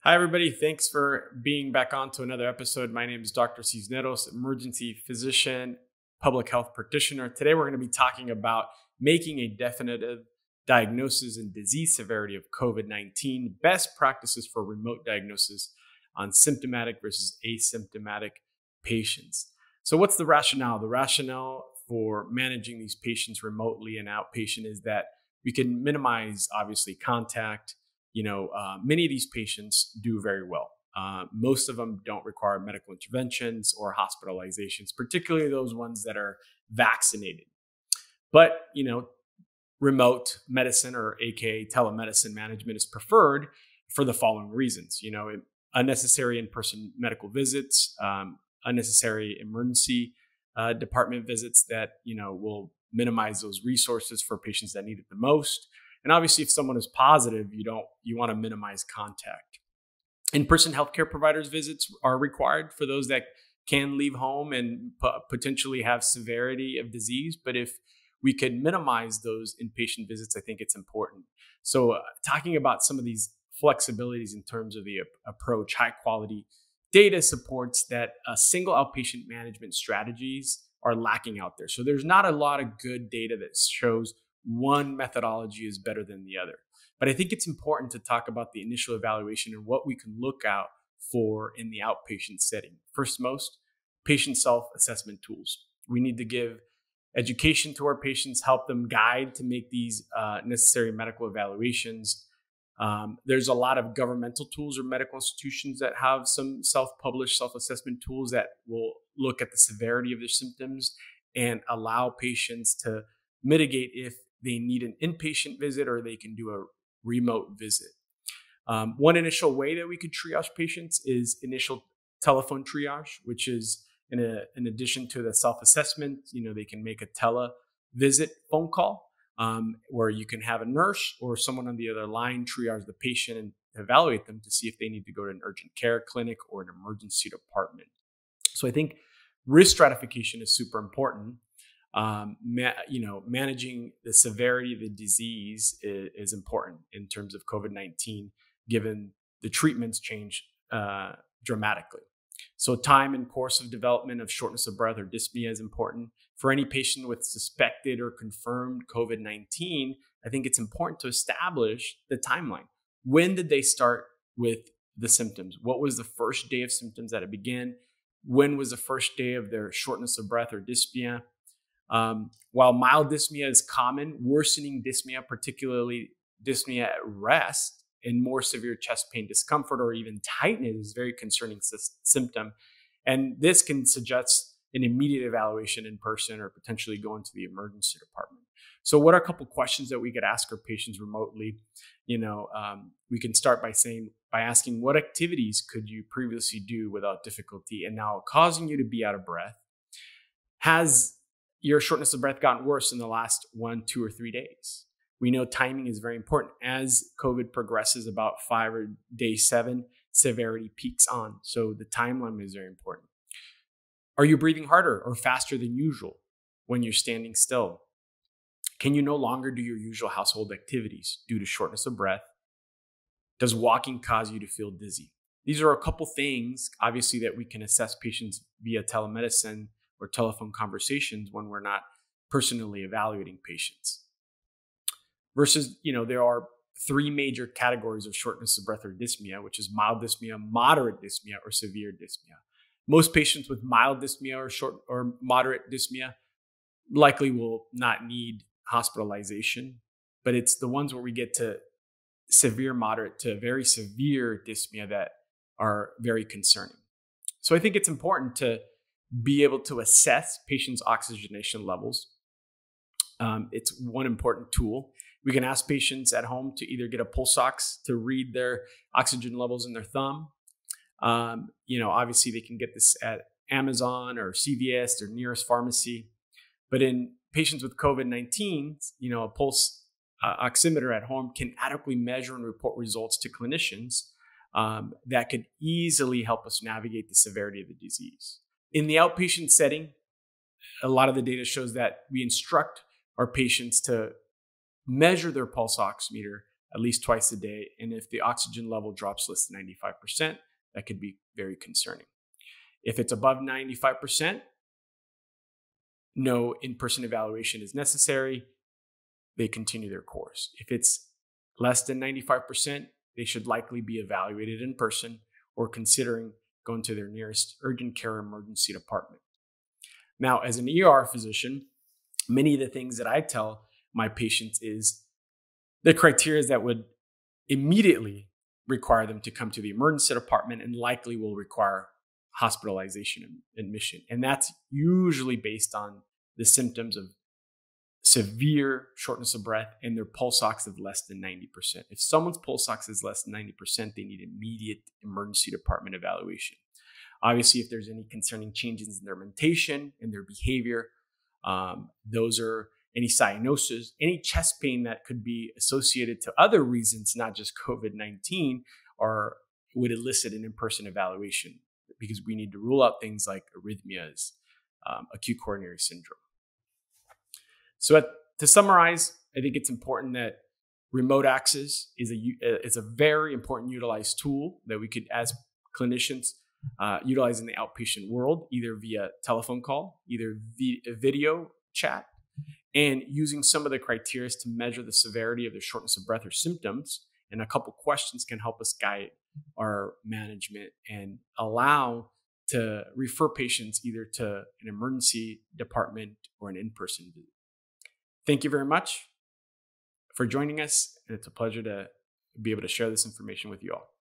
Hi, everybody. Thanks for being back on to another episode. My name is Dr. Cisneros, emergency physician, public health practitioner. Today, we're going to be talking about making a definitive diagnosis and disease severity of COVID-19, best practices for remote diagnosis on symptomatic versus asymptomatic patients. So what's the rationale? The rationale for managing these patients remotely and outpatient is that we can minimize, obviously, contact. Many of these patients do very well. Most of them don't require medical interventions or hospitalizations, particularly those ones that are vaccinated. But, remote medicine or AKA telemedicine management is preferred for the following reasons. Unnecessary in-person medical visits, unnecessary emergency department visits that, will minimize those resources for patients that need it the most. And obviously, if someone is positive, you want to minimize contact. In-person healthcare providers visits are required for those that can leave home and potentially have severity of disease. But if we could minimize those inpatient visits, I think it's important. So talking about some of these flexibilities in terms of the approach, high quality data supports that single outpatient management strategies are lacking out there. So there's not a lot of good data that shows one methodology is better than the other. But I think it's important to talk about the initial evaluation and what we can look out for in the outpatient setting. First, patient self-assessment tools. We need to give education to our patients, help them guide to make these necessary medical evaluations. There's a lot of governmental tools or medical institutions that have some self-published self-assessment tools that will look at the severity of their symptoms and allow patients to mitigate if they need an inpatient visit or they can do a remote visit. One initial way that we could triage patients is initial telephone triage, which is in addition to the self-assessment, they can make a televisit phone call where you can have a nurse or someone on the other line triage the patient and evaluate them to see if they need to go to an urgent care clinic or an emergency department. So I think risk stratification is super important. Managing the severity of the disease is important in terms of COVID-19, given the treatments change dramatically. So time and course of development of shortness of breath or dyspnea is important. For any patient with suspected or confirmed COVID-19, I think it's important to establish the timeline. When did they start with the symptoms? What was the first day of symptoms that it began? When was the first day of their shortness of breath or dyspnea? While mild dyspnea is common, worsening dyspnea, particularly dyspnea at rest, and more severe chest pain, discomfort, or even tightness is a very concerning symptom. And this can suggest an immediate evaluation in person or potentially going to the emergency department. So what are a couple questions that we could ask our patients remotely? We can start by asking, what activities could you previously do without difficulty and now causing you to be out of breath? Has your shortness of breath gotten worse in the last 1, 2, or 3 days? We know timing is very important. As COVID progresses about 5 or day 7, severity peaks on. So the timeline is very important. Are you breathing harder or faster than usual when you're standing still? Can you no longer do your usual household activities due to shortness of breath? Does walking cause you to feel dizzy? These are a couple things, obviously, that we can assess patients via telemedicine or telephone conversations when we're not personally evaluating patients. Versus, there are 3 major categories of shortness of breath or dyspnea, which is mild dyspnea, moderate dyspnea, or severe dyspnea. Most patients with mild dyspnea or moderate dyspnea likely will not need hospitalization, but it's the ones where we get to severe, moderate to very severe dyspnea that are very concerning. So I think it's important to be able to assess patients' oxygenation levels. It's one important tool. We can ask patients at home to either get a pulse ox to read their oxygen levels in their thumb. Obviously they can get this at Amazon or CVS, their nearest pharmacy. But in patients with COVID-19, a pulse oximeter at home can adequately measure and report results to clinicians that could easily help us navigate the severity of the disease. In the outpatient setting, a lot of the data shows that we instruct our patients to measure their pulse oximeter at least twice a day. And if the oxygen level drops less than 95%, that could be very concerning. If it's above 95%, no in-person evaluation is necessary. They continue their course. If it's less than 95%, they should likely be evaluated in person or considering going to their nearest urgent care emergency department. Now, as an ER physician, many of the things that I tell my patients is the criteria that would immediately require them to come to the emergency department and likely will require hospitalization and admission. And that's usually based on the symptoms of severe shortness of breath and their pulse ox of less than 90%. If someone's pulse ox is less than 90%, they need immediate emergency department evaluation. Obviously, if there's any concerning changes in their mentation and their behavior, those are any cyanosis, any chest pain that could be associated to other reasons, not just COVID-19, or would elicit an in-person evaluation, because we need to rule out things like arrhythmias, acute coronary syndrome. So to summarize, I think it's important that remote access is a very important utilized tool that we could, as clinicians, utilize in the outpatient world, either via telephone call, either via video chat, and using some of the criteria to measure the severity of the shortness of breath or symptoms. And a couple questions can help us guide our management and allow to refer patients either to an emergency department or an in-person visit. Thank you very much for joining us. And it's a pleasure to be able to share this information with you all.